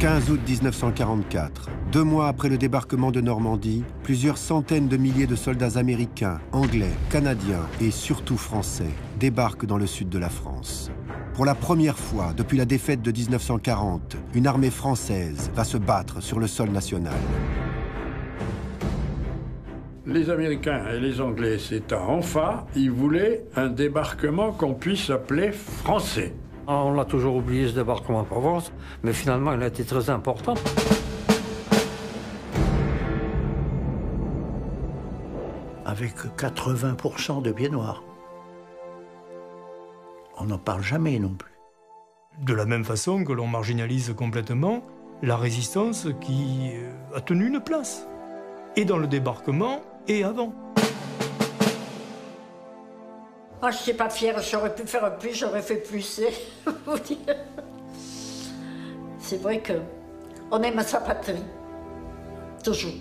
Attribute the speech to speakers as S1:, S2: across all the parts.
S1: 15 août 1944, 2 mois après le débarquement de Normandie, plusieurs centaines de milliers de soldats américains, anglais, canadiens et surtout français débarquent dans le sud de la France. Pour la première fois depuis la défaite de 1940, une armée française va se battre sur le sol national.
S2: Les Américains et les Anglais, c'est un enfin, ils voulaient un débarquement qu'on puisse appeler français.
S3: On l'a toujours oublié, ce débarquement en Provence, mais finalement, il a été très important.
S4: Avec 80% de pieds noirs. On n'en parle jamais non plus.
S5: De la même façon que l'on marginalise complètement la résistance qui a tenu une place, et dans le débarquement et avant.
S6: Moi, je ne suis pas fière, j'aurais pu faire plus, j'aurais fait plus. C'est vrai qu'on aime sa patrie, toujours.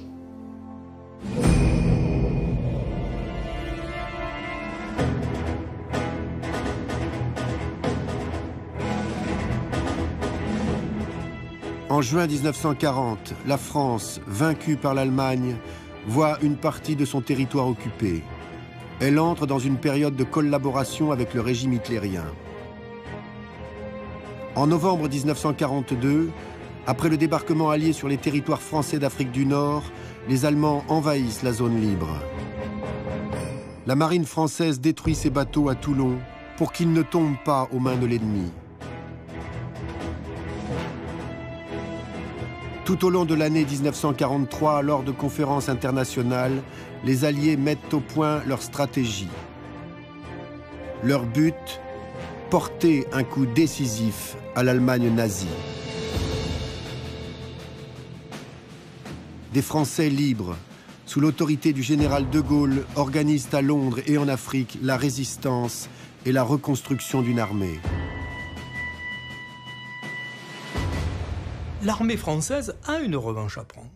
S1: En juin 1940, la France, vaincue par l'Allemagne, voit une partie de son territoire occupé. Elle entre dans une période de collaboration avec le régime hitlérien. En novembre 1942, après le débarquement allié sur les territoires français d'Afrique du Nord, les Allemands envahissent la zone libre. La marine française détruit ses bateaux à Toulon pour qu'ils ne tombent pas aux mains de l'ennemi. Tout au long de l'année 1943, lors de conférences internationales, les Alliés mettent au point leur stratégie. Leur but, porter un coup décisif à l'Allemagne nazie. Des Français libres, sous l'autorité du général de Gaulle, organisent à Londres et en Afrique la résistance et la reconstruction d'une armée.
S5: L'armée française a une revanche à prendre.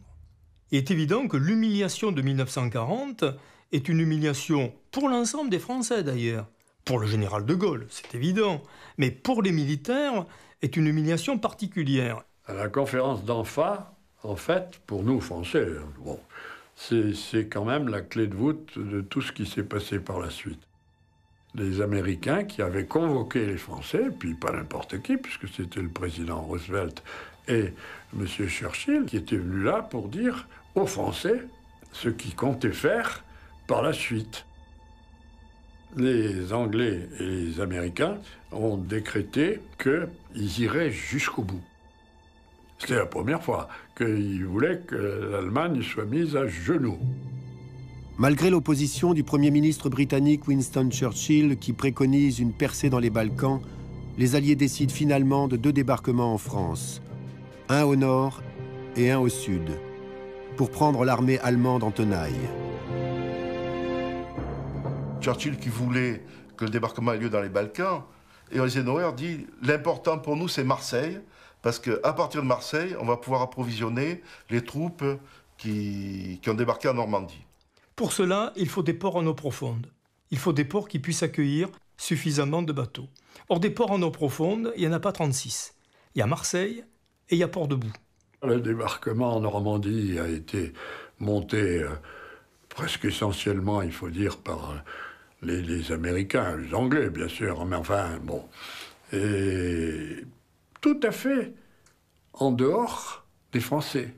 S5: Il est évident que l'humiliation de 1940 est une humiliation pour l'ensemble des Français d'ailleurs. Pour le général de Gaulle, c'est évident. Mais pour les militaires, est une humiliation particulière.
S2: À la conférence d'Anfa, en fait, pour nous Français, bon, c'est quand même la clé de voûte de tout ce qui s'est passé par la suite. Les Américains qui avaient convoqué les Français, puis pas n'importe qui, puisque c'était le président Roosevelt et M. Churchill, qui étaient venus là pour dire aux Français ce qu'ils comptaient faire par la suite. Les Anglais et les Américains ont décrété qu'ils iraient jusqu'au bout. C'était la première fois qu'ils voulaient que l'Allemagne soit mise à genoux.
S1: Malgré l'opposition du Premier ministre britannique Winston Churchill, qui préconise une percée dans les Balkans, les Alliés décident finalement de 2 débarquements en France, un au nord et un au sud, pour prendre l'armée allemande en tenaille.
S7: Churchill qui voulait que le débarquement ait lieu dans les Balkans, et Eisenhower dit « L'important pour nous, c'est Marseille, parce qu'à partir de Marseille, on va pouvoir approvisionner les troupes qui ont débarqué en Normandie. »
S5: Pour cela, il faut des ports en eau profonde. Il faut des ports qui puissent accueillir suffisamment de bateaux. Or, des ports en eau profonde, il n'y en a pas 36. Il y a Marseille et il y a Port-de-Bouc.
S2: Le débarquement en Normandie a été monté presque essentiellement, il faut dire, par les Américains, les Anglais, bien sûr, mais enfin, bon. Et tout à fait en dehors des Français.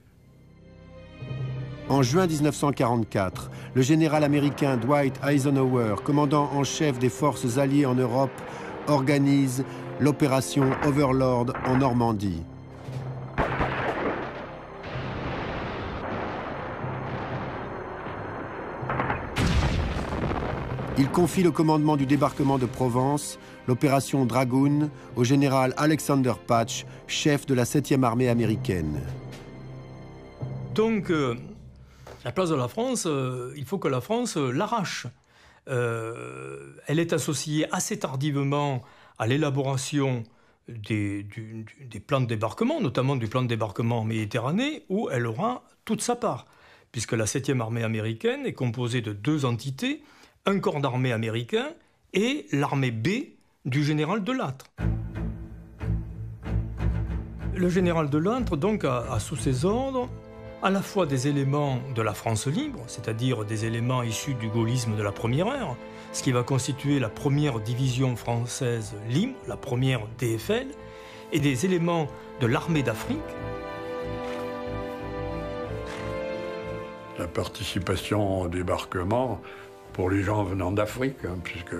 S1: En juin 1944, le général américain Dwight Eisenhower, commandant en chef des forces alliées en Europe, organise l'opération Overlord en Normandie. Il confie le commandement du débarquement de Provence, l'opération Dragoon, au général Alexander Patch, chef de la 7e armée américaine.
S5: Donc, la place de la France, il faut que la France l'arrache. Elle est associée assez tardivement à l'élaboration des plans de débarquement, notamment du plan de débarquement en Méditerranée, où elle aura toute sa part, puisque la 7e armée américaine est composée de 2 entités, un corps d'armée américain et l'armée B du général de Lattre. Le général de Lattre donc a sous ses ordres à la fois des éléments de la France libre, c'est-à-dire des éléments issus du gaullisme de la première heure, ce qui va constituer la première division française libre, la première DFL, et des éléments de l'armée d'Afrique.
S2: La participation au débarquement pour les gens venant d'Afrique, puisque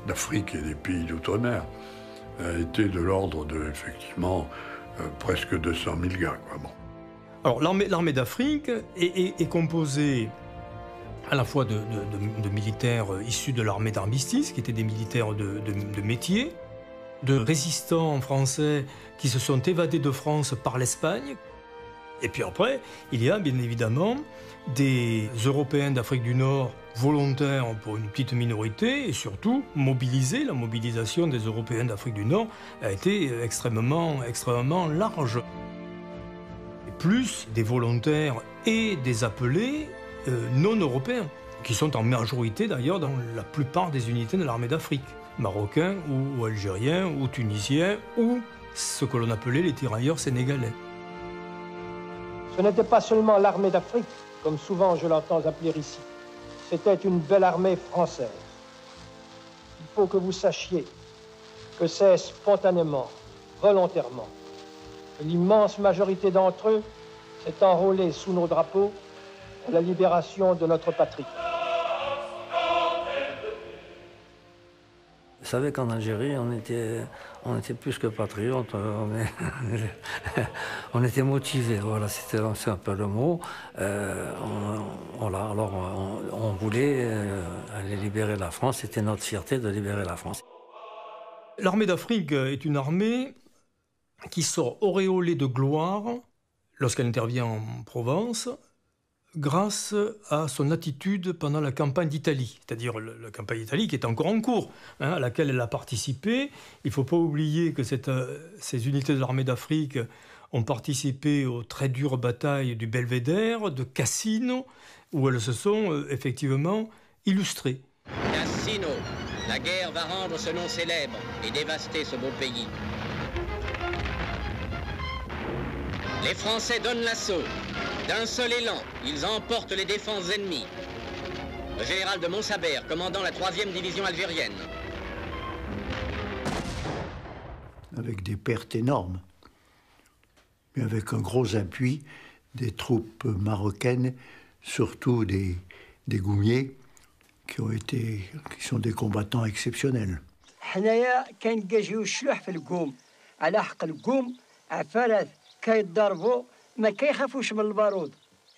S2: d'Afrique et des pays d'outre-mer, a été de l'ordre de, effectivement, presque 200 000 gars. Quoi. Bon.
S5: Alors l'armée d'Afrique est composée à la fois de militaires issus de l'armée d'armistice, qui étaient des militaires de métier, de résistants français qui se sont évadés de France par l'Espagne. Et puis après, il y a bien évidemment des Européens d'Afrique du Nord volontaires pour une petite minorité et surtout mobilisés. La mobilisation des Européens d'Afrique du Nord a été extrêmement large. Et plus des volontaires et des appelés non européens, qui sont en majorité d'ailleurs dans la plupart des unités de l'armée d'Afrique, marocains ou algériens ou tunisiens ou ce que l'on appelait les tirailleurs sénégalais.
S8: Ce n'était pas seulement l'armée d'Afrique, comme souvent je l'entends appeler ici. C'était une belle armée française. Il faut que vous sachiez que c'est spontanément, volontairement, que l'immense majorité d'entre eux s'est enrôlée sous nos drapeaux pour la libération de notre patrie.
S3: Vous savez qu'en Algérie, on était plus que patriotes, on était motivés, voilà, c'est un peu le mot. Voilà, alors on voulait aller libérer la France, c'était notre fierté de libérer la France.
S5: L'armée d'Afrique est une armée qui sort auréolée de gloire lorsqu'elle intervient en Provence, grâce à son attitude pendant la campagne d'Italie, c'est-à-dire la campagne d'Italie qui est encore en cours, à laquelle elle a participé. Il ne faut pas oublier que ces unités de l'armée d'Afrique ont participé aux très dures batailles du Belvédère, de Cassino, où elles se sont effectivement illustrées.
S9: Cassino, la guerre va rendre ce nom célèbre et dévaster ce beau pays. Les Français donnent l'assaut. D'un seul élan, ils emportent les défenses ennemies. Le général de Montsabert, commandant la 3e division algérienne.
S4: Avec des pertes énormes, mais avec un gros appui des troupes marocaines, surtout des Goumiers, qui sont des combattants exceptionnels.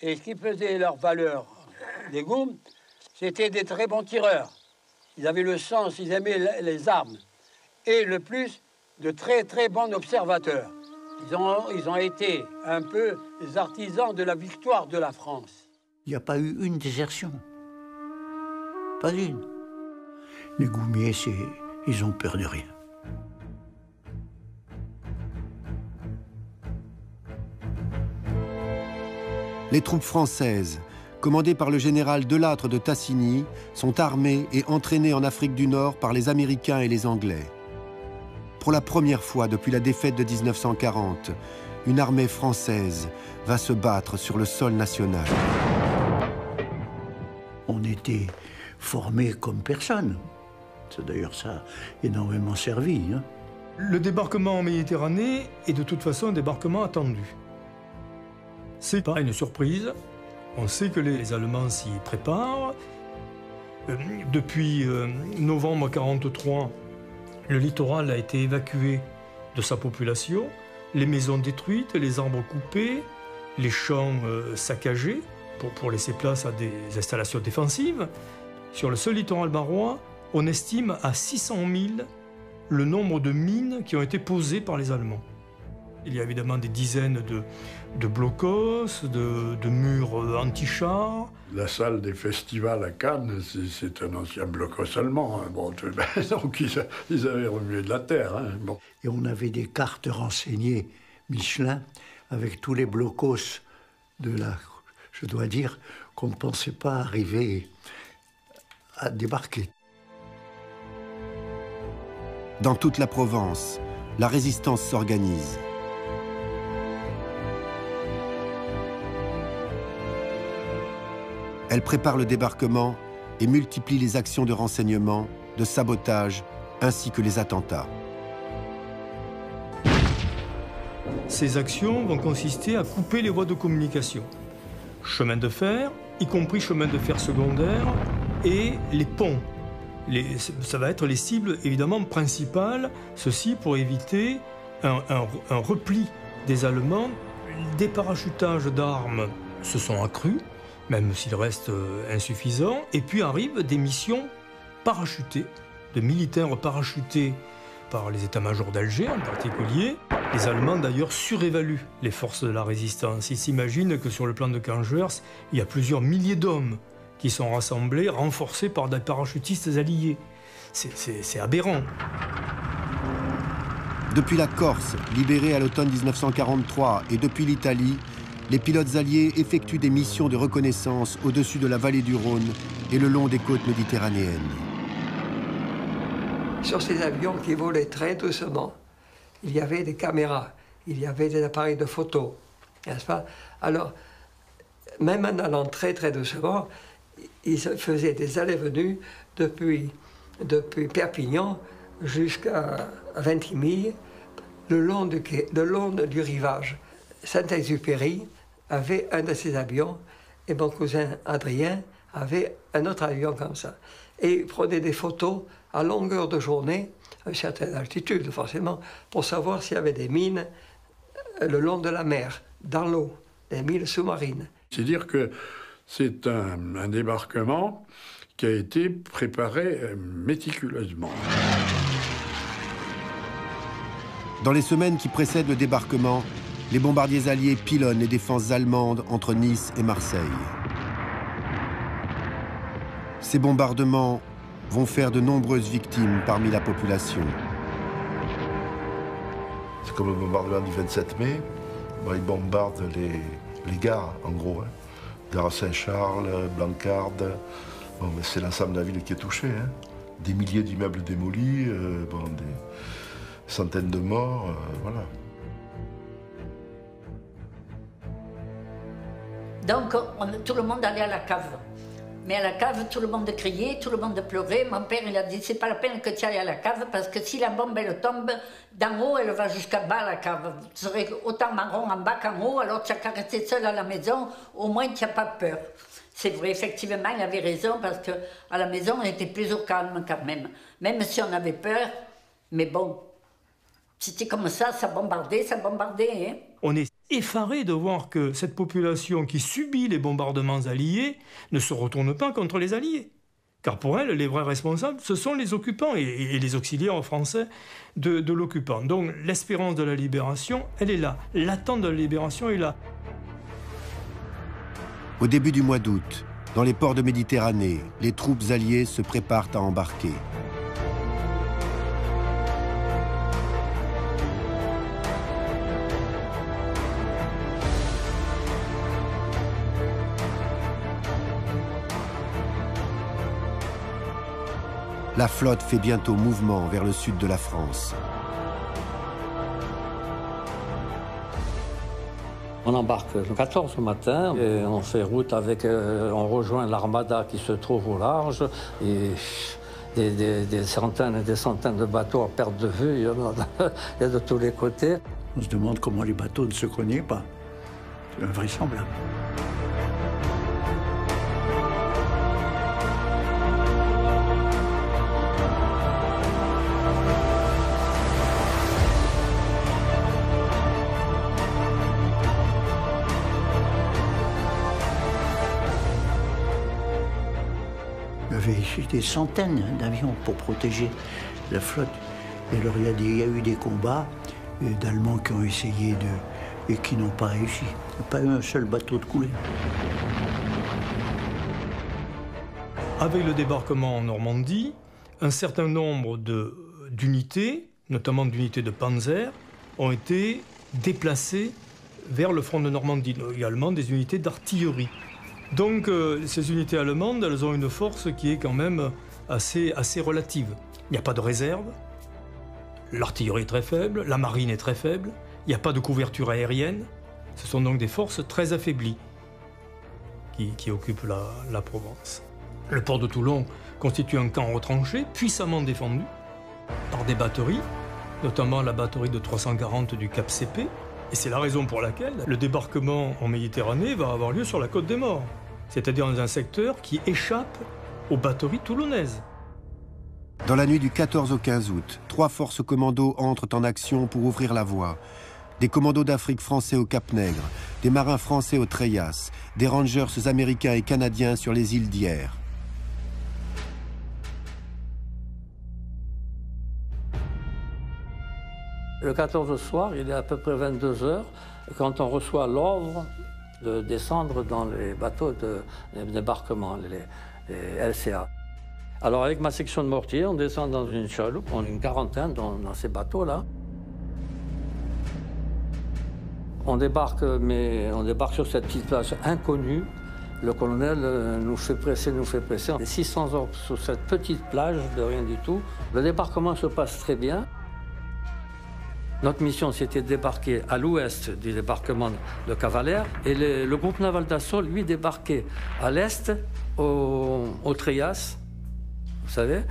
S10: Et ce qui faisait leur valeur, les Goum, c'était des très bons tireurs. Ils avaient le sens, ils aimaient les armes. Et le plus, de très très bons observateurs. Ils ont été un peu les artisans de la victoire de la France.
S4: Il n'y a pas eu une désertion. Pas une. Les Goumiers, ils ont peur de rien.
S1: Les troupes françaises, commandées par le général de Lattre de Tassigny, sont armées et entraînées en Afrique du Nord par les Américains et les Anglais. Pour la première fois depuis la défaite de 1940, une armée française va se battre sur le sol national.
S4: On était formés comme personne. D'ailleurs, ça a énormément servi.
S5: Le débarquement en Méditerranée est de toute façon un débarquement attendu. C'est pas une surprise. On sait que les Allemands s'y préparent. Depuis novembre 1943, le littoral a été évacué de sa population, les maisons détruites, les arbres coupés, les champs saccagés pour laisser place à des installations défensives. Sur le seul littoral barrois, on estime à 600 000 le nombre de mines qui ont été posées par les Allemands. Il y a évidemment des dizaines de blocos, de murs anti-chars.
S2: La salle des festivals à Cannes, c'est un ancien blocos allemand. Bon, donc ils avaient remué de la terre. Bon.
S4: Et on avait des cartes renseignées Michelin avec tous les blocos de la... Je dois dire qu'on ne pensait pas arriver à débarquer.
S1: Dans toute la Provence, la résistance s'organise. Elle prépare le débarquement et multiplie les actions de renseignement, de sabotage, ainsi que les attentats.
S5: Ces actions vont consister à couper les voies de communication. Chemin de fer, y compris chemin de fer secondaire, et les ponts. Ça va être les cibles évidemment principales, ceci pour éviter un repli des Allemands. Des parachutages d'armes se sont accrus, même s'ils restent insuffisants, et puis arrivent des missions parachutées, de militaires parachutés par les états-majors d'Alger en particulier. Les Allemands d'ailleurs surévaluent les forces de la résistance. Ils s'imaginent que sur le plan de Kangers, il y a plusieurs milliers d'hommes qui sont rassemblés, renforcés par des parachutistes alliés. C'est aberrant.
S1: Depuis la Corse, libérée à l'automne 1943, et depuis l'Italie, les pilotes alliés effectuent des missions de reconnaissance au-dessus de la vallée du Rhône et le long des côtes méditerranéennes.
S11: Sur ces avions qui volaient très doucement, il y avait des caméras, il y avait des appareils de photo, n'est-ce pas? Alors, même en allant très très doucement, ils faisaient des allées-venues depuis Perpignan jusqu'à Ventimille, le long du rivage. Saint-Exupéry avait un de ces avions et mon cousin Adrien avait un autre avion comme ça. Et ils prenaient des photos à longueur de journée, à une certaine altitude forcément, pour savoir s'il y avait des mines le long de la mer, dans l'eau, des mines sous-marines.
S2: C'est dire que c'est un débarquement qui a été préparé méticuleusement.
S1: Dans les semaines qui précèdent le débarquement, les bombardiers alliés pilonnent les défenses allemandes entre Nice et Marseille. Ces bombardements vont faire de nombreuses victimes parmi la population.
S7: C'est comme le bombardement du 27 mai. Bon, ils bombardent les gares, en gros. Hein. Gare Saint-Charles, Blancarde. Bon, c'est l'ensemble de la ville qui est touché. Hein. Des milliers d'immeubles démolis, bon, des centaines de morts, voilà.
S6: Donc, tout le monde allait à la cave. Mais à la cave, tout le monde criait, tout le monde pleurait. Mon père, il a dit, c'est pas la peine que tu ailles à la cave, parce que si la bombe, elle tombe, d'en haut, elle va jusqu'à bas, la cave. Tu serais autant marron en bas qu'en haut, alors tu n'as qu'à rester seul à la maison, au moins tu n'as pas peur. C'est vrai, effectivement, il avait raison, parce qu'à la maison, on était plus au calme quand même. Même si on avait peur, mais bon, c'était comme ça bombardait, hein.
S5: On est effaré de voir que cette population qui subit les bombardements alliés ne se retourne pas contre les alliés. Car pour elle, les vrais responsables, ce sont les occupants et les auxiliaires français de l'occupant. Donc l'espérance de la libération, elle est là. L'attente de la libération est là.
S1: Au début du mois d'août, dans les ports de Méditerranée, les troupes alliées se préparent à embarquer. La flotte fait bientôt mouvement vers le sud de la France.
S3: On embarque le 14 au matin et on fait route avec, on rejoint l'armada qui se trouve au large et des centaines et des centaines de bateaux à perte de vue, il y a de tous les côtés.
S4: On se demande comment les bateaux ne se cognaient pas. C'est invraisemblable. Il y avait des centaines d'avions pour protéger la flotte. Et alors il y a eu des combats d'Allemands qui ont essayé et qui n'ont pas réussi. Il n'y a pas eu un seul bateau de coulé.
S5: Avec le débarquement en Normandie, un certain nombre d'unités, notamment d'unités de panzer, ont été déplacées vers le front de Normandie, également des unités d'artillerie. Donc ces unités allemandes, elles ont une force qui est quand même assez relative. Il n'y a pas de réserve, l'artillerie est très faible, la marine est très faible, il n'y a pas de couverture aérienne. Ce sont donc des forces très affaiblies qui occupe la Provence. Le port de Toulon constitue un camp retranché, puissamment défendu par des batteries, notamment la batterie de 340 du Cap Cépé. Et c'est la raison pour laquelle le débarquement en Méditerranée va avoir lieu sur la Côte des Morts, c'est-à-dire dans un secteur qui échappe aux batteries toulonnaises.
S1: Dans la nuit du 14 au 15 août, 3 forces commandos entrent en action pour ouvrir la voie. Des commandos d'Afrique français au Cap-Nègre, des marins français au Tréas, des rangers américains et canadiens sur les îles d'Hyères.
S3: Le 14 soir, il est à peu près 22 h quand on reçoit l'ordre de descendre dans les bateaux de débarquement, les LCA. Alors avec ma section de mortier, on descend dans une chaloupe, on est une quarantaine dans ces bateaux-là. On débarque sur cette petite plage inconnue. Le colonel nous fait presser. On est 600 hommes sur cette petite plage de rien du tout. Le débarquement se passe très bien. Notre mission, c'était de débarquer à l'ouest du débarquement de Cavalère. Et le groupe naval d'assaut, lui, débarquait à l'est, au Tréas. Vous savez,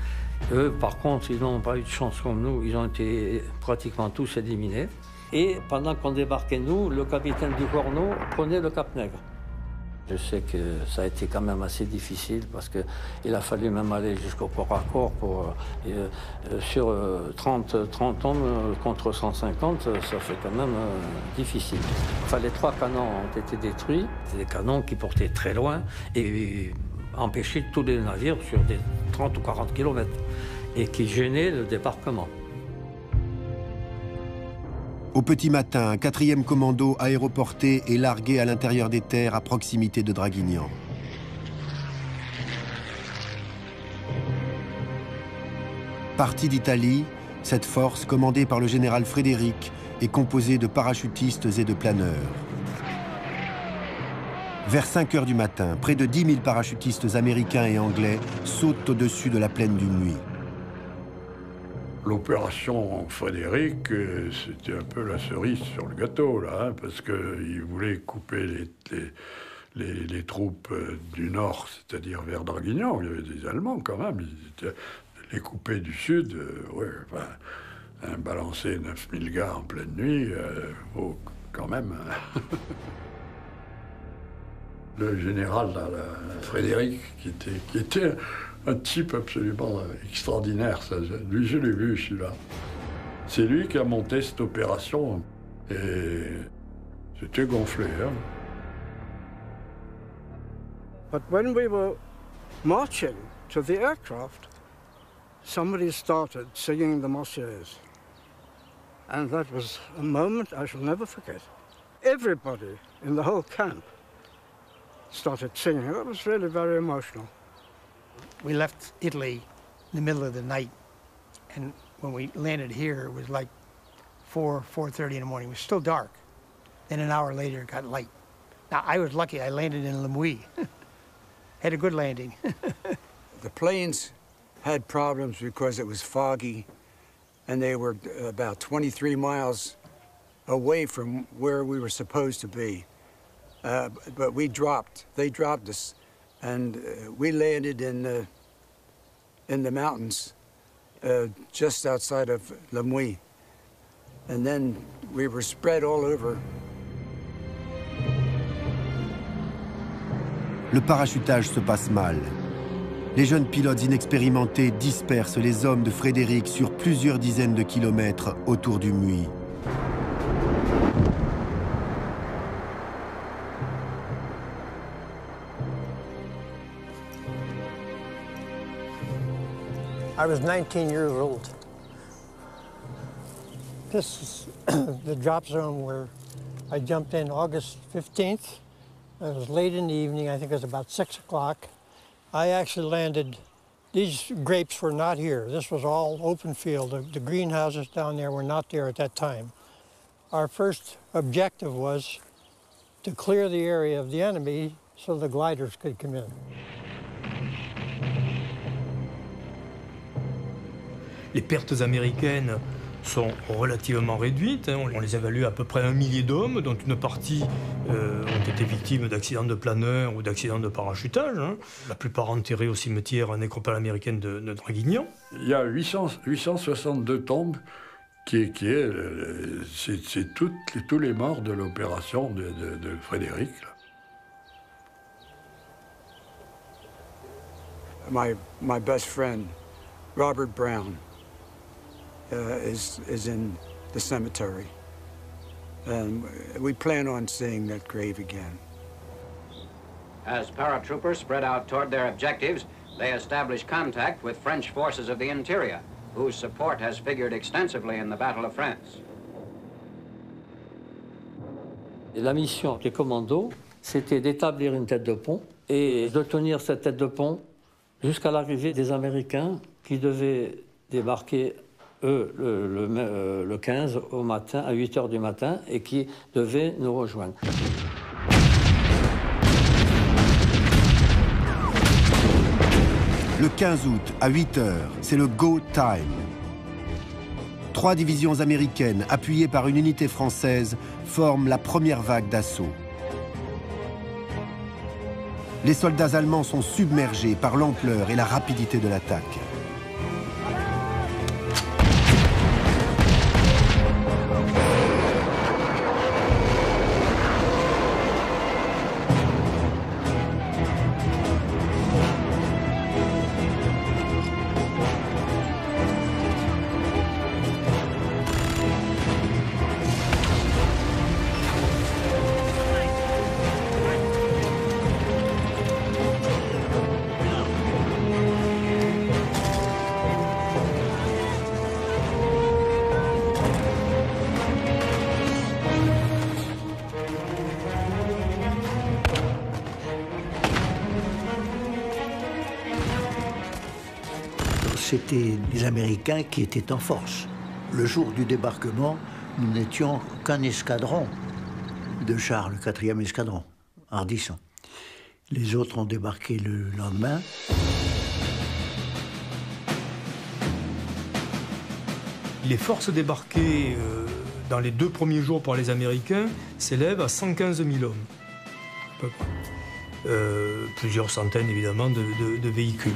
S3: eux, par contre, ils n'ont pas eu de chance comme nous. Ils ont été pratiquement tous éliminés. Et pendant qu'on débarquait, nous, le capitaine du Corneau prenait le Cap-Nègre. Je sais que ça a été quand même assez difficile parce qu'il a fallu même aller jusqu'au corps à corps sur 30 hommes contre 150, ça fait quand même difficile. Enfin, les 3 canons ont été détruits. C'est des canons qui portaient très loin et empêchaient tous les navires sur des 30 ou 40 km et qui gênaient le débarquement.
S1: Au petit matin, un 4e commando aéroporté est largué à l'intérieur des terres à proximité de Draguignan. Partie d'Italie, cette force, commandée par le général Frédéric, est composée de parachutistes et de planeurs. Vers 5 h du matin, près de 10 000 parachutistes américains et anglais sautent au-dessus de la plaine du Muy.
S2: L'opération Frédéric, c'était un peu la cerise sur le gâteau, là, hein, parce qu'il voulait couper les troupes du nord, c'est-à-dire vers Draguignan. Il y avait des Allemands quand même. Les couper du sud, balancer 9000 gars en pleine nuit, quand même. Le général, là, Frédéric, qui était un type absolument extraordinaire. Ça. Lui, je l'ai vu, celui-là. C'est lui qui a monté cette opération. Et c'était gonflé. Hein.
S12: But when we were marching to the aircraft, somebody started singing the Marseillaise. And that was a moment I shall never forget. Everybody in the whole camp started singing. That was really very emotional.
S13: We left Italy in the middle of the night, and when we landed here, it was like 4:30 in the morning. It was still dark. Then an hour later, it got light. Now, I was lucky. I landed in Le Muy. Had a good landing.
S10: The planes had problems because it was foggy, and they were about 23 miles away from where we were supposed to be. But they dropped us, and we landed in the mountains just outside of Le Muy. And then we were spread all over.
S1: Le parachutage se passe mal. Les jeunes pilotes inexpérimentés dispersent les hommes de Frédéric sur plusieurs dizaines de kilomètres autour du Muy.
S8: I was 19 years old. This is the drop zone where I jumped in August 15th. It was late in the evening, I think it was about 6 o'clock. I actually landed, these grapes were not here. This was all open field. The greenhouses down there were not there at that time. Our first objective was to clear the area of the enemy so the gliders could come in.
S5: Les pertes américaines sont relativement réduites. On les évalue à peu près 1 millier d'hommes, dont une partie ont été victimes d'accidents de planeur ou d'accidents de parachutage. La plupart enterrés au cimetière nécropole américaine de Draguignan.
S2: Il y a 862 tombes c'est tous les morts de l'opération de Frédéric.
S12: My best friend, Robert Brown, is in the cemetery. And we plan on seeing that grave again.
S9: As paratroopers spread out toward their objectives, they establish contact with French forces of the interior, whose support has figured extensively in the Battle of France.
S3: Et la mission des commandos, c'était d'établir une tête de pont et de tenir cette tête de pont jusqu'à l'arrivée des Américains qui devaient débarquer, eux, le 15 au matin, à 8 h du matin, et qui devaient nous rejoindre.
S1: Le 15 août, à 8 h, c'est le go time. 3 divisions américaines, appuyées par une unité française, forment la première vague d'assaut. Les soldats allemands sont submergés par l'ampleur et la rapidité de l'attaque.
S4: C'était les Américains qui étaient en force. Le jour du débarquement, nous n'étions qu'un escadron de chars, le 4e escadron, Ardisson. Les autres ont débarqué le lendemain.
S5: Les forces débarquées dans les 2 premiers jours par les Américains s'élèvent à 115 000 hommes, à peu près. Plusieurs centaines, évidemment, de véhicules.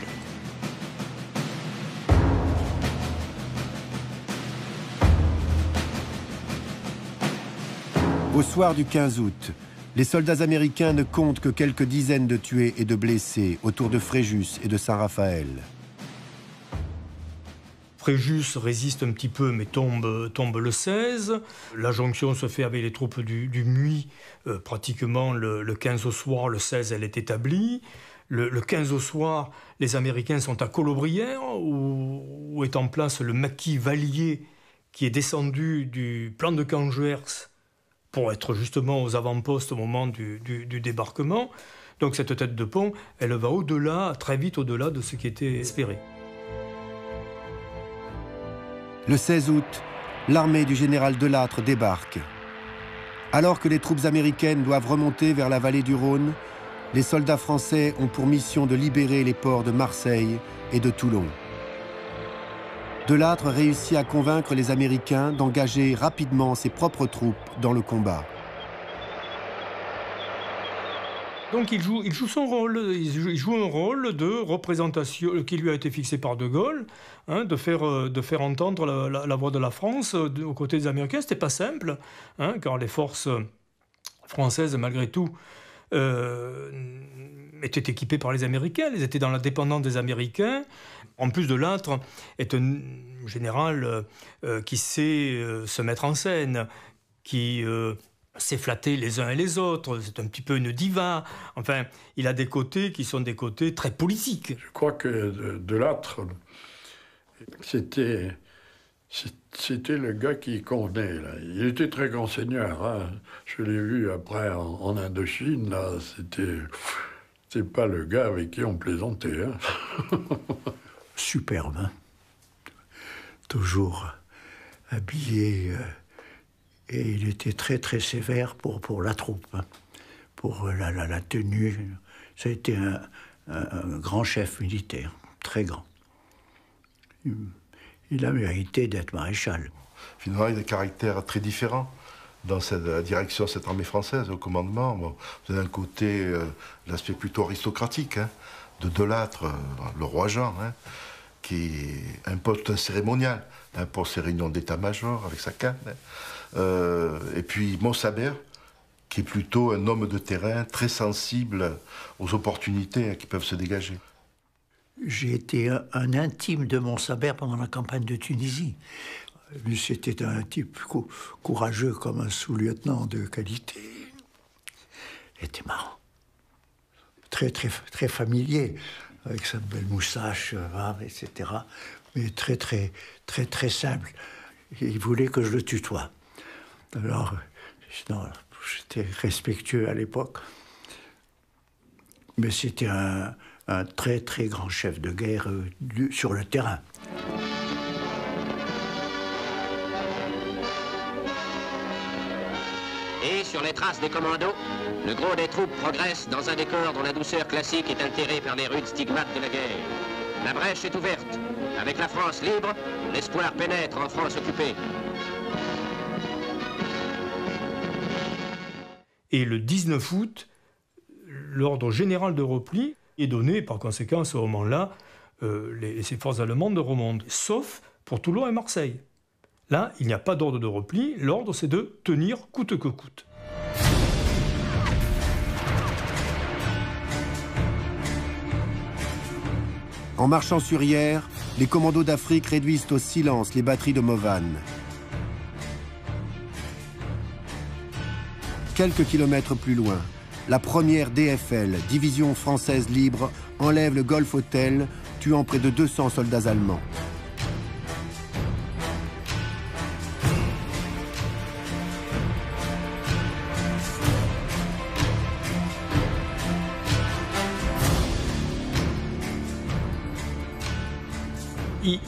S1: Au soir du 15 août, les soldats américains ne comptent que quelques dizaines de tués et de blessés autour de Fréjus et de Saint-Raphaël.
S5: Fréjus résiste un petit peu, mais tombe le 16. La jonction se fait avec les troupes du MUI. Pratiquement le 15 au soir, le 16, elle est établie. Le 15 au soir, les Américains sont à Colobrières, où est en place le maquis Vallier, qui est descendu du plan de Canjuers pour être justement aux avant-postes au moment du débarquement. Donc cette tête de pont, elle va au-delà, très vite au-delà de ce qui était espéré.
S1: Le 16 août, l'armée du général Delattre débarque. Alors que les troupes américaines doivent remonter vers la vallée du Rhône, les soldats français ont pour mission de libérer les ports de Marseille et de Toulon. Delattre réussit à convaincre les Américains d'engager rapidement ses propres troupes dans le combat.
S5: Donc il joue son rôle, il joue un rôle de représentation qui lui a été fixé par De Gaulle, de faire entendre la voix de la France aux côtés des Américains. C'était pas simple, car les forces françaises, malgré tout, étaient équipées par les Américains, elles étaient dans la dépendance des Américains. En plus, Delattre est un général qui sait se mettre en scène, qui sait flatter les uns et les autres. C'est un petit peu une diva. Enfin, il a des côtés qui sont des côtés très politiques.
S2: Je crois que Delattre, c'était le gars qui convenait. Là. Il était très grand seigneur. Je l'ai vu après en Indochine. Là, c'est pas le gars avec qui on plaisantait.
S4: Superbe, toujours habillé, et il était très très sévère pour la troupe, pour la tenue. Ça a été un grand chef militaire, très grand. Il a mérité d'être maréchal.
S7: finalement, il y a des caractères très différents dans la direction de cette armée française, au commandement. Bon, vous avez d'un côté l'aspect plutôt aristocratique, hein, de Delattre, le roi Jean, hein, qui impose tout un cérémonial, hein, pour ses réunions d'état-major avec sa canne. Hein. Et puis Montsabert, qui est plutôt un homme de terrain très sensible aux opportunités, hein, qui peuvent se dégager.
S4: J'ai été un intime de Montsabert pendant la campagne de Tunisie. Lui, c'était un type courageux comme un sous-lieutenant de qualité. Il était marrant. Très familier, avec sa belle moustache, etc. Mais très simple. Il voulait que je le tutoie. Alors, j'étais respectueux à l'époque. Mais c'était un très grand chef de guerre sur le terrain.
S14: Et sur les traces des commandos, le gros des troupes progresse dans un décor dont la douceur classique est altérée par les rudes stigmates de la guerre. La brèche est ouverte. Avec la France libre, l'espoir pénètre en France occupée.
S5: Et le 19 août, l'ordre général de repli est donné, par conséquent, à ce moment-là, ces forces allemandes remontent, sauf pour Toulon et Marseille. Là, il n'y a pas d'ordre de repli, l'ordre c'est de tenir coûte que coûte.
S1: En marchant sur Hyères, les commandos d'Afrique réduisent au silence les batteries de Mauvanne. Quelques kilomètres plus loin, la première DFL, division française libre, enlève le Golf Hotel, tuant près de 200 soldats allemands.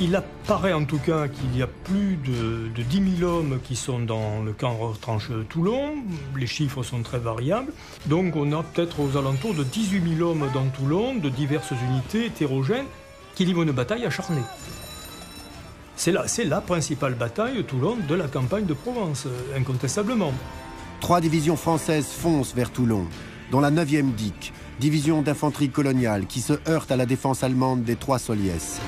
S5: Il apparaît en tout cas qu'il y a plus de 10 000 hommes qui sont dans le camp retranché de Toulon. Les chiffres sont très variables. Donc on a peut-être aux alentours de 18 000 hommes dans Toulon, de diverses unités hétérogènes, qui livrent une bataille acharnée. C'est la principale bataille, Toulon, de la campagne de Provence, incontestablement.
S1: 3 divisions françaises foncent vers Toulon, dont la 9e DIC, division d'infanterie coloniale, qui se heurte à la défense allemande des 3 Soliès.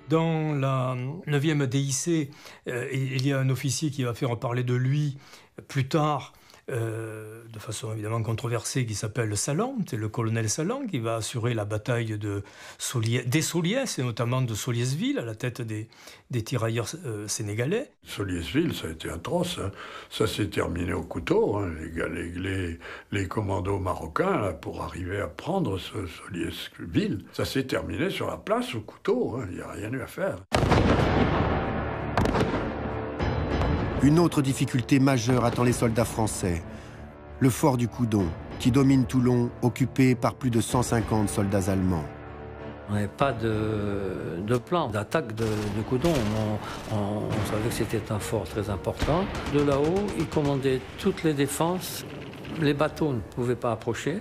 S5: Dans la 9e DIC, il y a un officier qui va faire parler de lui plus tard, de façon évidemment controversée, qui s'appelle Salan. C'est le colonel Salan qui va assurer la bataille des Soliès, et notamment de Solièsville, à la tête des tirailleurs sénégalais.
S2: Solièsville, ça a été atroce. Hein. Ça s'est terminé au couteau. Hein. Les commandos marocains, là, pour arriver à prendre Solièsville, ça s'est terminé sur la place au couteau. Hein. Il n'y a rien eu à faire.
S1: Une autre difficulté majeure attend les soldats français. Le fort du Coudon, qui domine Toulon, occupé par plus de 150 soldats allemands.
S3: On n'avait pas de plan d'attaque de Coudon. On savait que c'était un fort très important. De là-haut, ils commandaient toutes les défenses. Les bateaux ne pouvaient pas approcher.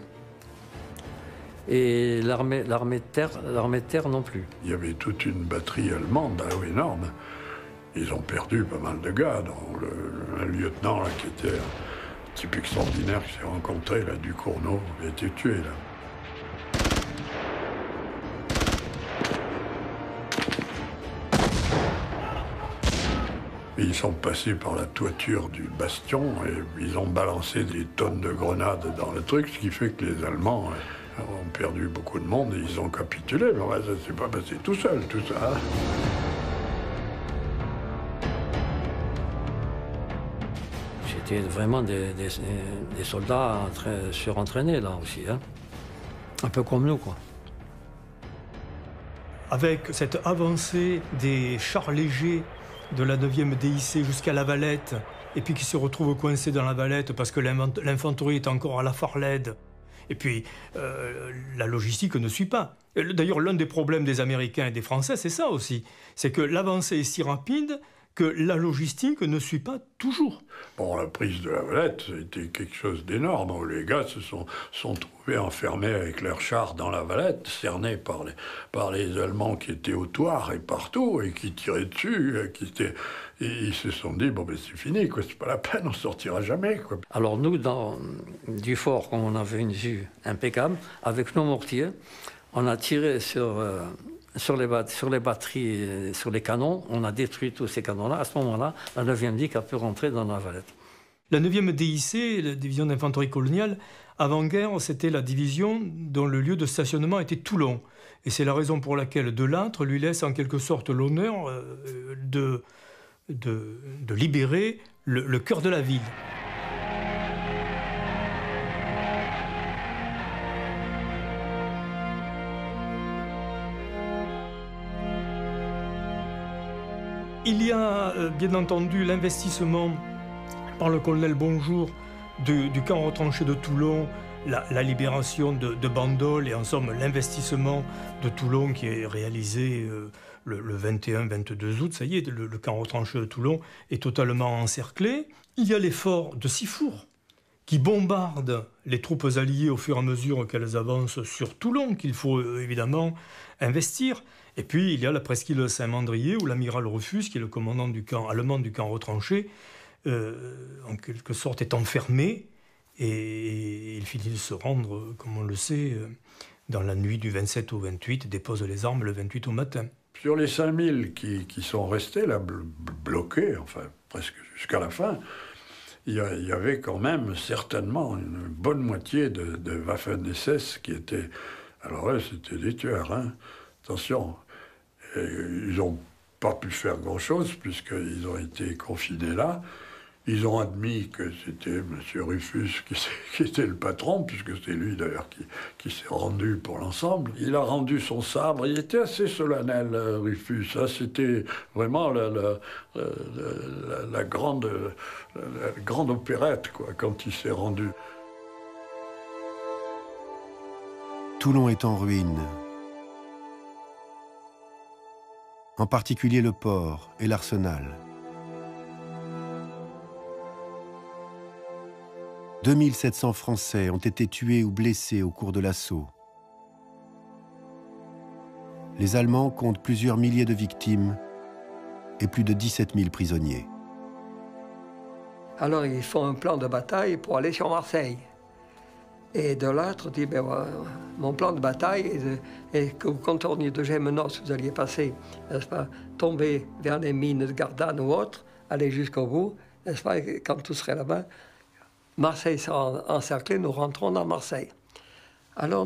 S3: Et l'armée de terre non plus.
S2: Il y avait toute une batterie allemande là-haut énorme. Ils ont perdu pas mal de gars, dont un lieutenant là, qui était un type extraordinaire qui s'est rencontré, là, Ducournau, il a été tué là. Et ils sont passés par la toiture du bastion et ils ont balancé des tonnes de grenades dans le truc, ce qui fait que les Allemands ont perdu beaucoup de monde et ils ont capitulé. Mais ouais, ça ne s'est pas passé tout seul, tout ça.
S3: C'était vraiment des soldats très surentraînés, là aussi. Hein. Un peu comme nous, quoi.
S5: Avec cette avancée des chars légers de la 9e DIC jusqu'à La Valette, et puis qui se retrouvent coincés dans La Valette parce que l'infanterie est encore à la Farlède, et puis la logistique ne suit pas. D'ailleurs, l'un des problèmes des Américains et des Français, c'est ça aussi. C'est que l'avancée est si rapide que la logistique ne suit pas toujours.
S2: Bon, la prise de La Valette, c'était quelque chose d'énorme. Les gars se sont trouvés enfermés avec leurs chars dans La Valette, cernés par les Allemands qui étaient au Thouars et partout, et qui tiraient dessus, et ils se sont dit, bon, ben c'est fini, quoi, c'est pas la peine, on sortira jamais, quoi.
S3: Alors nous, du fort, comme on avait une vue impeccable, avec nos mortiers, on a tiré sur les batteries, sur les canons, on a détruit tous ces canons-là. À ce moment-là, la 9e DIC a pu rentrer dans La Valette.
S5: La 9e DIC, la division d'infanterie coloniale, avant-guerre, c'était la division dont le lieu de stationnement était Toulon. Et c'est la raison pour laquelle Delattre lui laisse en quelque sorte l'honneur de libérer le cœur de la ville. Il y a bien entendu l'investissement par le colonel Bonjour du camp retranché de Toulon, la libération de Bandol et en somme l'investissement de Toulon qui est réalisé le 21-22 août. Ça y est, le camp retranché de Toulon est totalement encerclé. Il y a l'effort de Sifour qui bombarde les troupes alliées au fur et à mesure qu'elles avancent sur Toulon, qu'il faut évidemment investir. Et puis il y a la presqu'île Saint-Mandrier où l'amiral Rufus, qui est le commandant du camp allemand du camp retranché, en quelque sorte est enfermé et il finit de se rendre, comme on le sait, dans la nuit du 27 au 28, dépose les armes le 28 au matin.
S2: Sur les 5000 qui sont restés là, bloqués, enfin presque jusqu'à la fin, il y avait quand même certainement une bonne moitié de Waffen-SS qui étaient... Alors là, c'était des tueurs, hein. Attention. Et ils n'ont pas pu faire grand-chose puisqu'ils ont été confinés là. Ils ont admis que c'était M. Rufus qui était le patron, puisque c'est lui d'ailleurs qui s'est rendu pour l'ensemble. Il a rendu son sabre, il était assez solennel, Rufus. Hein. C'était vraiment la grande opérette, quoi, quand il s'est rendu.
S1: Toulon est en ruine. En particulier le port et l'arsenal. 2700 Français ont été tués ou blessés au cours de l'assaut. Les Allemands comptent plusieurs milliers de victimes et plus de 17 000 prisonniers.
S11: Alors ils font un plan de bataille pour aller sur Marseille. Et Delattre dit, ben, mon plan de bataille est que vous contourniez de Gémenos, vous alliez passer, n'est-ce pas, tomber vers les mines de Gardanne ou autres, aller jusqu'au bout, n'est-ce pas, et quand tout serait là-bas, Marseille sera encerclée, nous rentrons dans Marseille. Alors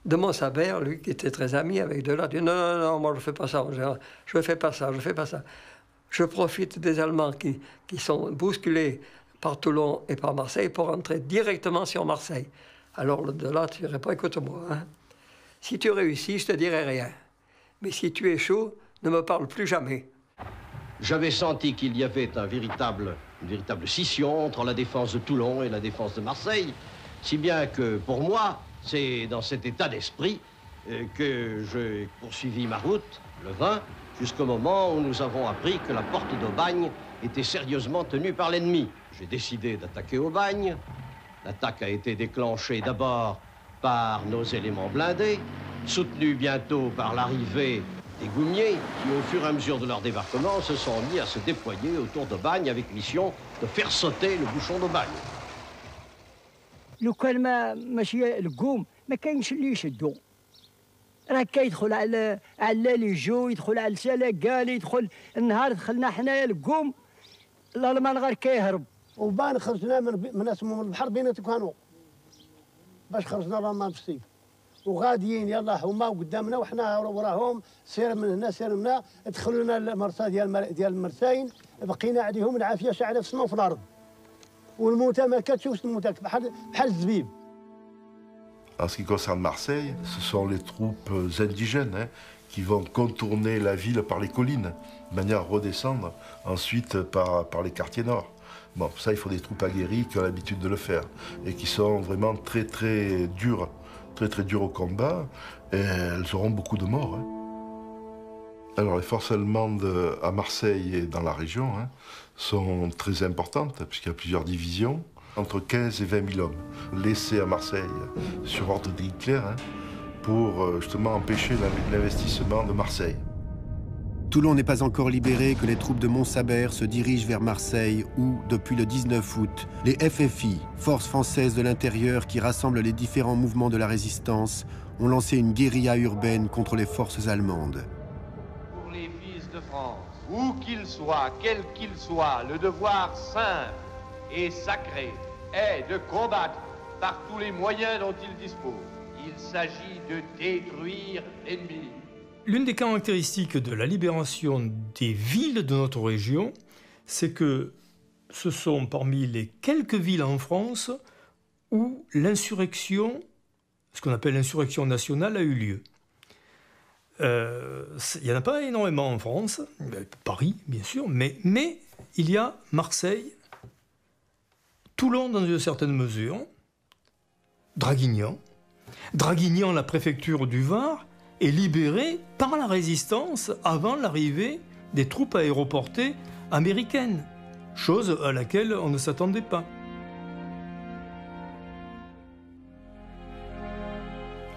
S11: de Montsabert, lui qui était très ami avec Delattre, dit non, moi je ne fais pas ça, je ne fais pas ça. Je profite des Allemands qui sont bousculés par Toulon et par Marseille pour entrer directement sur Marseille. Alors le Delattre dirait pas, écoute-moi, hein, si tu réussis, je te dirai rien. Mais si tu échoues, ne me parle plus jamais.
S14: J'avais senti qu'il y avait une véritable scission entre la défense de Toulon et la défense de Marseille, si bien que pour moi, c'est dans cet état d'esprit que j'ai poursuivi ma route, le 20, jusqu'au moment où nous avons appris que la porte d'Aubagne était sérieusement tenue par l'ennemi. J'ai décidé d'attaquer Aubagne. L'attaque a été déclenchée d'abord par nos éléments blindés, soutenus bientôt par l'arrivée des Goumiers, qui, au fur et à mesure de leur débarquement, se sont mis à se déployer autour d'Aubagne avec mission de faire sauter le bouchon d'Aubagne.
S15: لو كان ماشي القوم ما كاينش اللي يشدو راه كيدخل على اللي جو يدخل على السلاقال يدخل النهار دخلنا حنايا القوم الالمان غير كيهرب وبان خرجنا من اسمهم البحر بين تكانو باش خرجنا لما في الصيف وغاديين يلا هما قدامنا وحنا وراهم سير من هنا سير من هنا دخلوا لنا المرسى ديال المرساين بقينا عليهم العافيه شاعله في السماء وفي الارض والموتى ما كتشوفش الموتى بحال الزبيب.
S7: En ce qui concerne Marseille, ce sont les troupes indigènes qui vont contourner la ville par les collines, de manière à redescendre ensuite par les quartiers nord. Bon, ça, il faut des troupes aguerries qui ont l'habitude de le faire et qui sont vraiment très dures au combat, et elles auront beaucoup de morts. Alors les forces allemandes à Marseille et dans la région sont très importantes, puisqu'il y a plusieurs divisions, entre 15 et 20 000 hommes, laissés à Marseille sur ordre d'Hitler pour justement empêcher l'investissement de Marseille.
S1: Toulon n'est pas encore libéré que les troupes de Montsabert se dirigent vers Marseille où, depuis le 19 août, les FFI, Forces françaises de l'intérieur qui rassemblent les différents mouvements de la résistance, ont lancé une guérilla urbaine contre les forces allemandes.
S16: Pour les fils de France, où qu'ils soient, quels qu'ils soient, le devoir simple et sacré est de combattre par tous les moyens dont ils disposent. Il s'agit de détruire l'ennemi.
S5: L'une des caractéristiques de la libération des villes de notre région, c'est que ce sont parmi les quelques villes en France où l'insurrection, ce qu'on appelle l'insurrection nationale, a eu lieu. Il n'y en a pas énormément en France, Paris bien sûr, mais il y a Marseille, Toulon dans une certaine mesure, Draguignan. Draguignan, la préfecture du Var, est libérée par la résistance avant l'arrivée des troupes aéroportées américaines, chose à laquelle on ne s'attendait pas.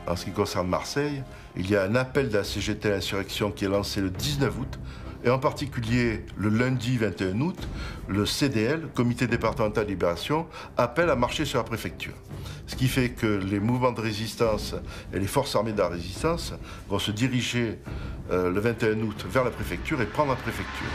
S7: En ce qui concerne Marseille, il y a un appel de la CGT à l'insurrection qui est lancé le 19 août, et en particulier le lundi 21 août, le CDL, Comité départemental de libération, appelle à marcher sur la préfecture. Ce qui fait que les mouvements de résistance et les forces armées de la résistance vont se diriger le 21 août vers la préfecture et prendre la préfecture.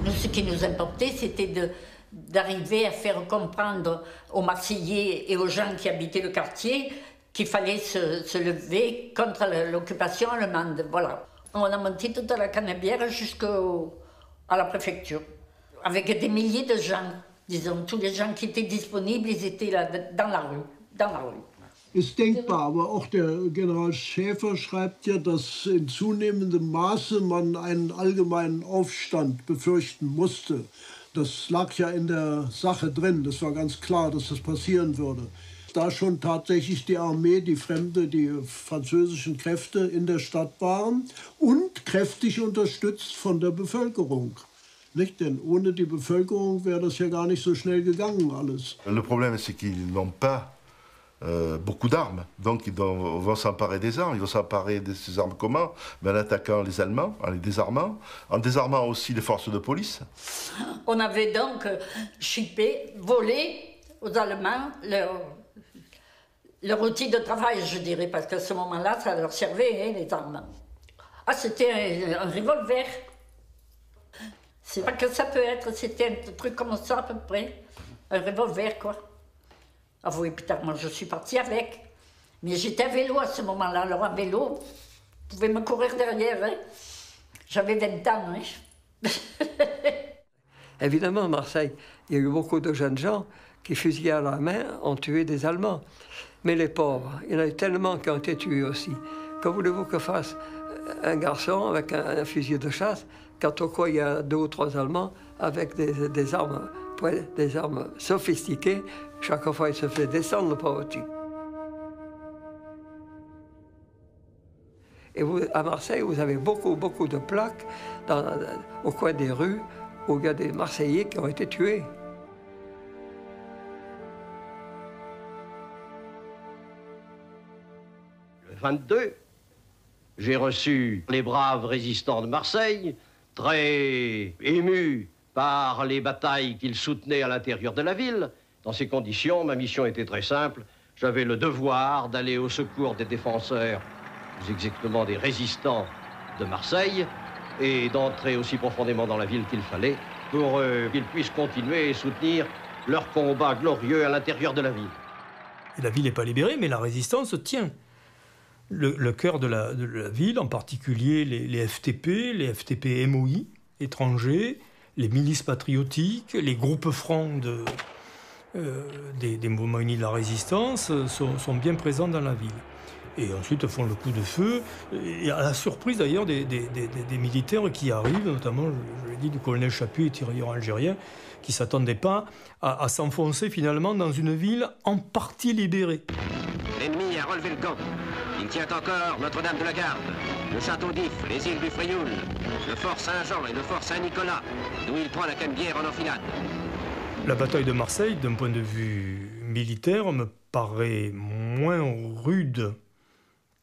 S6: Nous, ce qui nous importait, c'était d'arriver à faire comprendre aux Marseillais et aux gens qui habitaient le quartier qu'il fallait se lever contre l'occupation allemande. Voilà. On a monté toute la Canebière jusqu'à la préfecture, avec des milliers de gens, disons. Tous les gens qui étaient disponibles, ils étaient là, dans la rue.
S17: Ist denkbar, aber auch der General Schäfer schreibt ja, dass in zunehmendem Maße man einen allgemeinen Aufstand befürchten musste. Das lag ja in der Sache drin, das war ganz klar, dass das passieren würde. Da schon tatsächlich die Armee, die französischen Kräfte in der Stadt waren und kräftig unterstützt von der Bevölkerung. Nicht? Denn ohne die Bevölkerung wäre das ja gar nicht so schnell gegangen alles.
S7: Le problème, c'est qu'ils n'ont pas beaucoup d'armes, donc ils vont s'emparer des armes, ils vont s'emparer de ces armes comment? En attaquant les Allemands, en les désarmant, en désarmant aussi les forces de police.
S6: On avait donc chippé, volé aux Allemands leur outil de travail, je dirais, parce qu'à ce moment-là, ça leur servait, les armes. Ah, c'était un revolver. C'est pas que ça peut être, c'était un truc comme ça à peu près. Un revolver, quoi. Ah oui, putain, moi je suis partie avec. Mais j'étais à vélo à ce moment-là, alors à vélo, vous pouvez me courir derrière. Hein. J'avais 20 ans. Hein.
S11: Évidemment, à Marseille, il y a eu beaucoup de jeunes gens qui, fusillés à la main, ont tué des Allemands. Mais les pauvres, il y en a eu tellement qui ont été tués aussi. Que voulez-vous que fasse un garçon avec un fusil de chasse quand au coin il y a 2 ou 3 Allemands avec des armes sophistiquées? Chaque fois, il se fait descendre le pauvre type. Et vous, à Marseille, vous avez beaucoup de plaques au coin des rues où il y a des Marseillais qui ont été tués.
S16: Le 22, j'ai reçu les braves résistants de Marseille, très émus par les batailles qu'ils soutenaient à l'intérieur de la ville. Dans ces conditions, ma mission était très simple. J'avais le devoir d'aller au secours des défenseurs, plus exactement des résistants de Marseille, et d'entrer aussi profondément dans la ville qu'il fallait pour qu'ils puissent continuer et soutenir leur combat glorieux à l'intérieur de la ville.
S5: Et la ville n'est pas libérée, mais la résistance tient. Le cœur de la ville, en particulier les FTP, les FTP MOI étrangers, les milices patriotiques, les groupes francs des mouvements unis de la résistance sont bien présents dans la ville. Et ensuite font le coup de feu, et à la surprise d'ailleurs des militaires qui arrivent, notamment, je l'ai dit, du colonel Chaput et tirailleurs algériens, qui ne s'attendaient pas à s'enfoncer finalement dans une ville en partie libérée.
S14: L'ennemi a relevé le camp. Il tient encore Notre-Dame de la Garde. le château d'If, les îles du Frioul, le fort Saint-Jean et le fort Saint-Nicolas, d'où il prend la Canebière en enfilade.
S5: La bataille de Marseille, d'un point de vue militaire, me paraît moins rude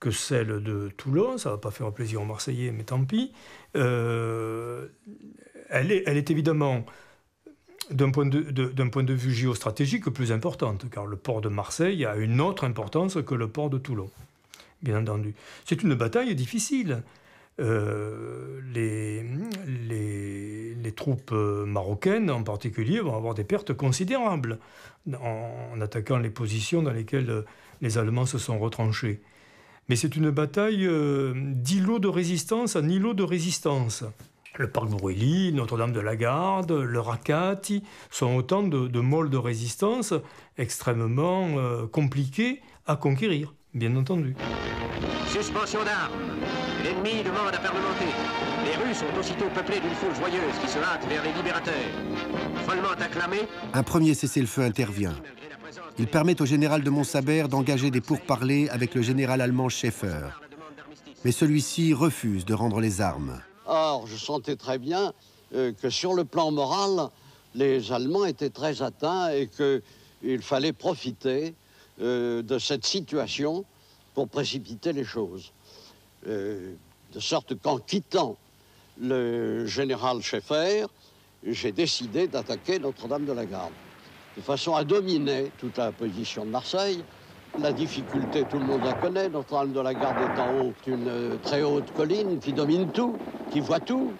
S5: que celle de Toulon. Ça ne va pas faire plaisir aux Marseillais, mais tant pis. Elle est évidemment, d'un point de vue géostratégique, plus importante, car le port de Marseille a une autre importance que le port de Toulon, bien entendu. C'est une bataille difficile. Les troupes marocaines, en particulier, vont avoir des pertes considérables en attaquant les positions dans lesquelles les Allemands se sont retranchés. Mais c'est une bataille d'îlot de résistance en îlot de résistance. Le parc Brûilly, Notre-Dame de la Garde, le Rakati sont autant de môles de résistance extrêmement compliqués à conquérir, bien entendu.
S14: Suspension d'armes. L'ennemi demande à parlementer. Les rues sont aussitôt peuplées d'une foule joyeuse qui se hâte vers les libérateurs. Follement acclamés,
S1: un premier cessez-le-feu intervient. Il permet au général de Montsabert d'engager des pourparlers avec le général allemand Schäfer. Mais celui-ci refuse de rendre les armes.
S16: Or, je sentais très bien que sur le plan moral, les Allemands étaient très atteints et qu'il fallait profiter de cette situation pour précipiter les choses. De sorte qu'en quittant le général Schäfer, j'ai décidé d'attaquer Notre-Dame de la Garde, de façon à dominer toute la position de Marseille. La difficulté, tout le monde la connaît, Notre-Dame de la Garde est en haut d'une très haute colline qui domine tout, qui voit tout.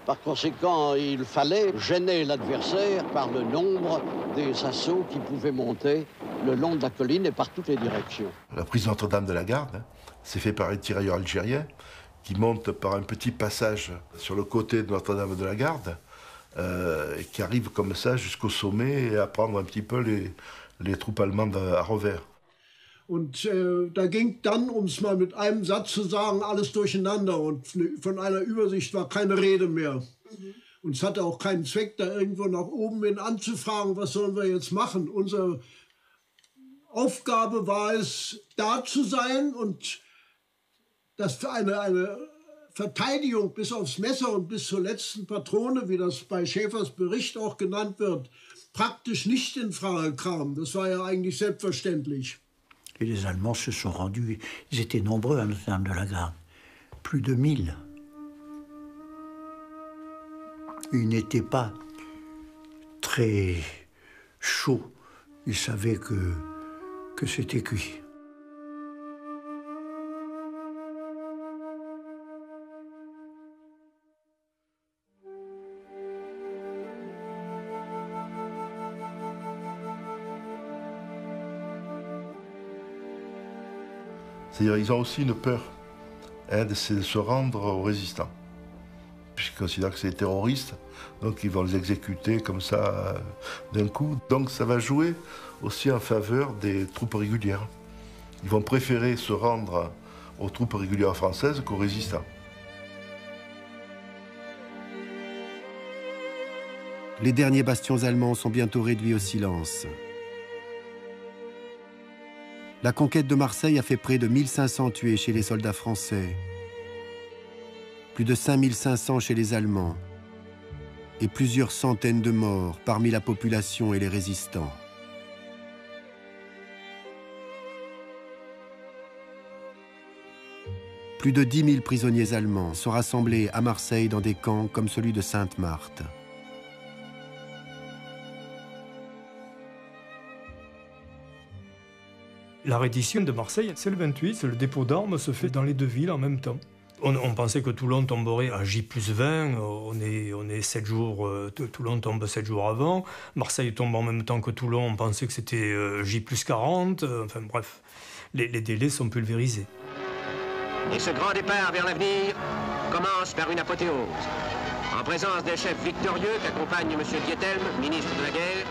S16: Par conséquent, il fallait gêner l'adversaire par le nombre des assauts qui pouvaient monter le long de la colline et par toutes les directions.
S7: La prise de Notre-Dame de la Garde, c'est fait par les tirailleurs algériens qui montent par un petit passage sur le côté de Notre-Dame de la Garde et qui arrivent comme ça jusqu'au sommet et à prendre un petit peu les troupes allemandes à revers.
S17: Und da ging dann, um es mal mit einem Satz zu sagen, alles durcheinander und von einer Übersicht war keine Rede mehr. Und es hatte auch keinen Zweck, da irgendwo nach oben hin anzufragen, was sollen wir jetzt machen. Unsere Aufgabe war es, da zu sein und das für eine Verteidigung bis aufs Messer und bis zur letzten Patrone, wie das bei Schäfers Bericht auch genannt wird, praktisch nicht in Frage kam. Das war ja eigentlich selbstverständlich.
S4: Et les Allemands se sont rendus, ils étaient nombreux à Notre-Dame de la Garde, plus de 1000. Ils n'étaient pas très chauds, ils savaient que c'était cuit.
S7: C'est-à-dire qu'ils ont aussi une peur, c'est de se rendre aux résistants. Puisqu'ils considèrent que c'est des terroristes, donc ils vont les exécuter comme ça d'un coup. Donc ça va jouer aussi en faveur des troupes régulières. Ils vont préférer se rendre aux troupes régulières françaises qu'aux résistants.
S1: Les derniers bastions allemands sont bientôt réduits au silence. La conquête de Marseille a fait près de 1500 tués chez les soldats français, plus de 5500 chez les Allemands et plusieurs centaines de morts parmi la population et les résistants. Plus de 10 000 prisonniers allemands sont rassemblés à Marseille dans des camps comme celui de Sainte-Marthe.
S5: La reddition de Marseille, c'est le 28, le dépôt d'armes se fait dans les deux villes en même temps. On pensait que Toulon tomberait à J+20, on est 7 jours, Toulon tombe 7 jours avant, Marseille tombe en même temps que Toulon, on pensait que c'était J+40, enfin bref, les délais sont pulvérisés.
S14: Et ce grand départ vers l'avenir commence par une apothéose. En présence des chefs victorieux qu'accompagne M. Diethelm, ministre de la Guerre,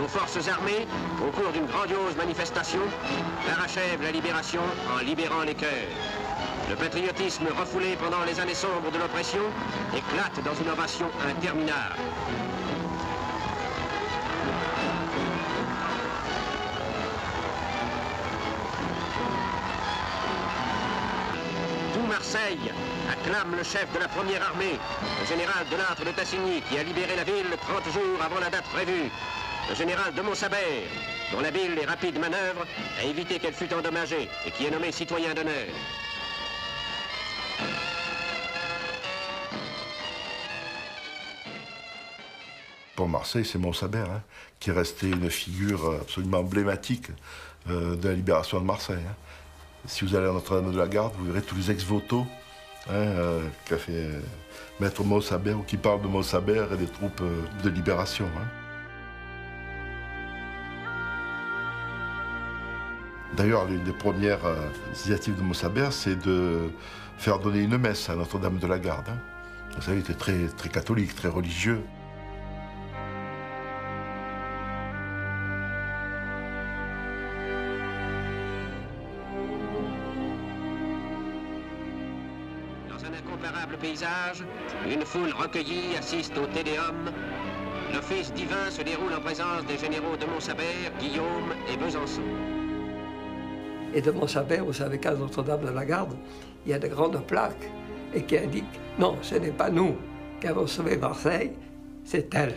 S14: nos forces armées, au cours d'une grandiose manifestation, parachèvent la libération en libérant les cœurs. Le patriotisme refoulé pendant les années sombres de l'oppression éclate dans une ovation interminable. Marseille, acclame le chef de la première armée, le général Delattre de Tassigny, qui a libéré la ville 30 jours avant la date prévue. Le général de Montsabert, dont l'habile et rapide manœuvre a évité qu'elle fût endommagée et qui est nommé citoyen d'honneur.
S7: Pour Marseille, c'est Montsabert, hein, qui est resté une figure absolument emblématique de la libération de Marseille. Hein. Si vous allez à Notre-Dame de la Garde, vous verrez tous les ex-voto qu'a fait Maître Montsabert ou qui parlent de Montsabert et des troupes de libération. Hein. D'ailleurs, l'une des premières initiatives de Montsabert, c'est de faire donner une messe à Notre-Dame de la Garde. Hein. Vous savez, il était très catholique, très religieux.
S14: Dans un incomparable paysage, une foule recueillie assiste au Tédéum. L'office divin se déroule en présence des généraux de Montsabert, Guillaume et Besançon.
S11: Et de Montsabert, vous savez qu'à Notre-Dame de la Garde, il y a de grandes plaques et qui indiquent « Non, ce n'est pas nous qui avons sauvé Marseille, c'est elle ».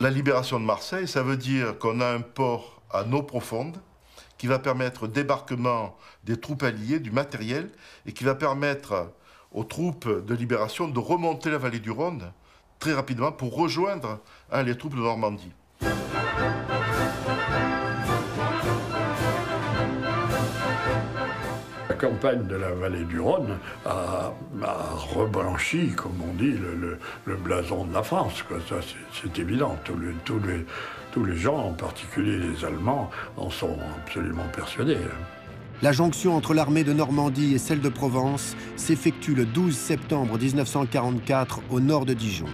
S7: La libération de Marseille, ça veut dire qu'on a un port à eau profonde qui va permettre le débarquement des troupes alliées, du matériel, et qui va permettre aux troupes de libération de remonter la vallée du Rhône très rapidement pour rejoindre les troupes de Normandie.
S2: La campagne de la vallée du Rhône a reblanchi, comme on dit, le blason de la France, quoi. Ça, c'est évident. Tous les gens, en particulier les Allemands, en sont absolument persuadés.
S1: La jonction entre l'armée de Normandie et celle de Provence s'effectue le 12 septembre 1944 au nord de Dijon.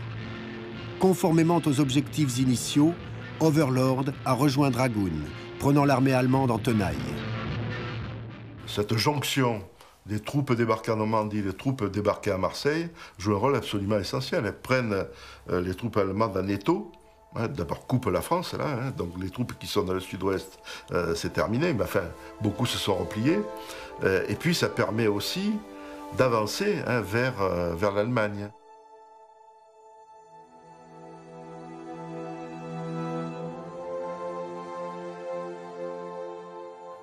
S1: Conformément aux objectifs initiaux, Overlord a rejoint Dragoon, prenant l'armée allemande en tenaille.
S7: Cette jonction des troupes débarquées en Normandie et des troupes débarquées à Marseille joue un rôle absolument essentiel. Elles prennent les troupes allemandes en étau. D'abord coupe la France, là, hein, donc les troupes qui sont dans le sud-ouest, c'est terminé, mais enfin, beaucoup se sont repliés. Et puis ça permet aussi d'avancer vers l'Allemagne.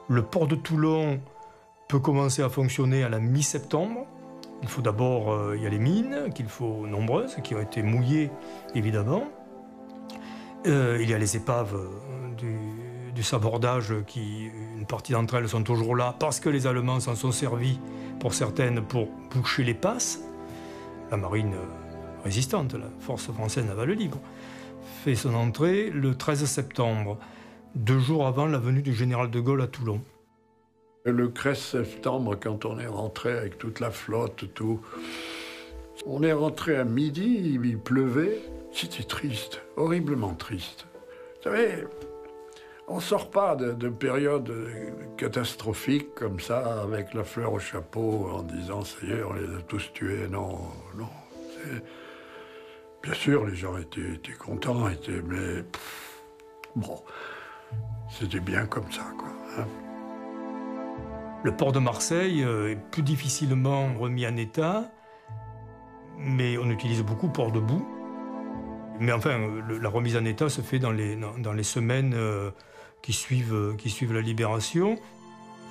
S5: Le port de Toulon peut commencer à fonctionner à la mi-septembre. Il faut d'abord, il y a les mines, qu'il faut nombreuses, qui ont été mouillées, évidemment. Il y a les épaves du sabordage, une partie d'entre elles sont toujours là parce que les Allemands s'en sont servis, pour certaines, pour boucher les passes. La marine résistante, la force française navale libre, fait son entrée le 13 septembre, 2 jours avant la venue du général de Gaulle à Toulon.
S2: Le 13 septembre, quand on est rentré avec toute la flotte, on est rentré à midi, il pleuvait. C'était triste, horriblement triste. Vous savez, on ne sort pas de périodes catastrophiques comme ça, avec la fleur au chapeau, en disant « ça y est, on les a tous tués ». Non, non. Bien sûr, les gens étaient contents, mais bon, c'était bien comme ça, quoi. Hein.
S5: Le port de Marseille est plus difficilement remis en état, mais on utilise beaucoup port de boue. Mais enfin, la remise en état se fait dans les semaines qui suivent la libération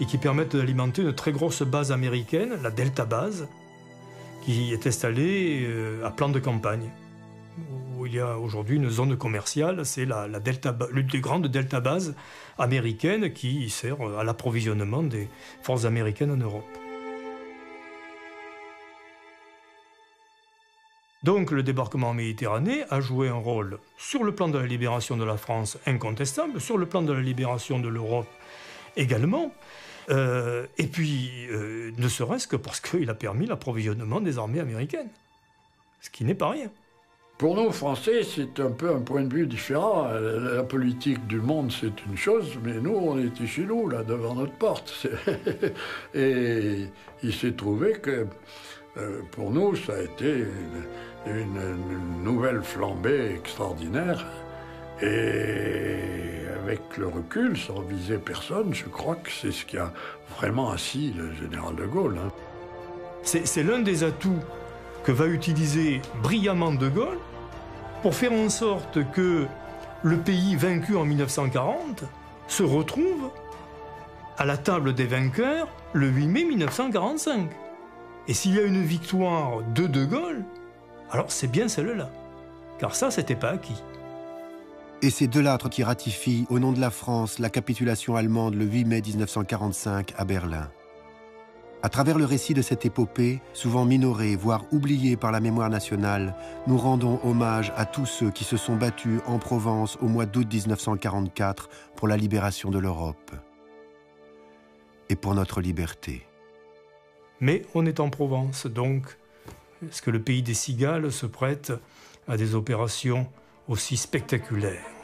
S5: et qui permettent d'alimenter une très grosse base américaine, la Delta Base, qui est installée à plan de campagne, où il y a aujourd'hui une zone commerciale. C'est l'une des grandes Delta Bases américaines qui sert à l'approvisionnement des forces américaines en Europe. Donc le débarquement en Méditerranée a joué un rôle sur le plan de la libération de la France incontestable, sur le plan de la libération de l'Europe également, et puis ne serait-ce que parce qu'il a permis l'approvisionnement des armées américaines, ce qui n'est pas rien.
S2: Pour nous, Français, c'est un peu un point de vue différent. La politique du monde, c'est une chose, mais nous, on était chez nous, là, devant notre porte. Et il s'est trouvé que Pour nous, ça a été une nouvelle flambée extraordinaire. Et avec le recul, sans viser personne, je crois que c'est ce qui a vraiment assis le général de Gaulle. Hein.
S5: C'est l'un des atouts que va utiliser brillamment de Gaulle pour faire en sorte que le pays vaincu en 1940 se retrouve à la table des vainqueurs le 8 mai 1945. Et s'il y a une victoire de Gaulle, alors c'est bien celle-là, car ça, c'était pas acquis.
S1: Et c'est Delattre qui ratifie, au nom de la France, la capitulation allemande le 8 mai 1945 à Berlin. À travers le récit de cette épopée, souvent minorée, voire oubliée par la mémoire nationale, nous rendons hommage à tous ceux qui se sont battus en Provence au mois d'août 1944 pour la libération de l'Europe et pour notre liberté.
S5: Mais on est en Provence, donc est-ce que le pays des cigales se prête à des opérations aussi spectaculaires ?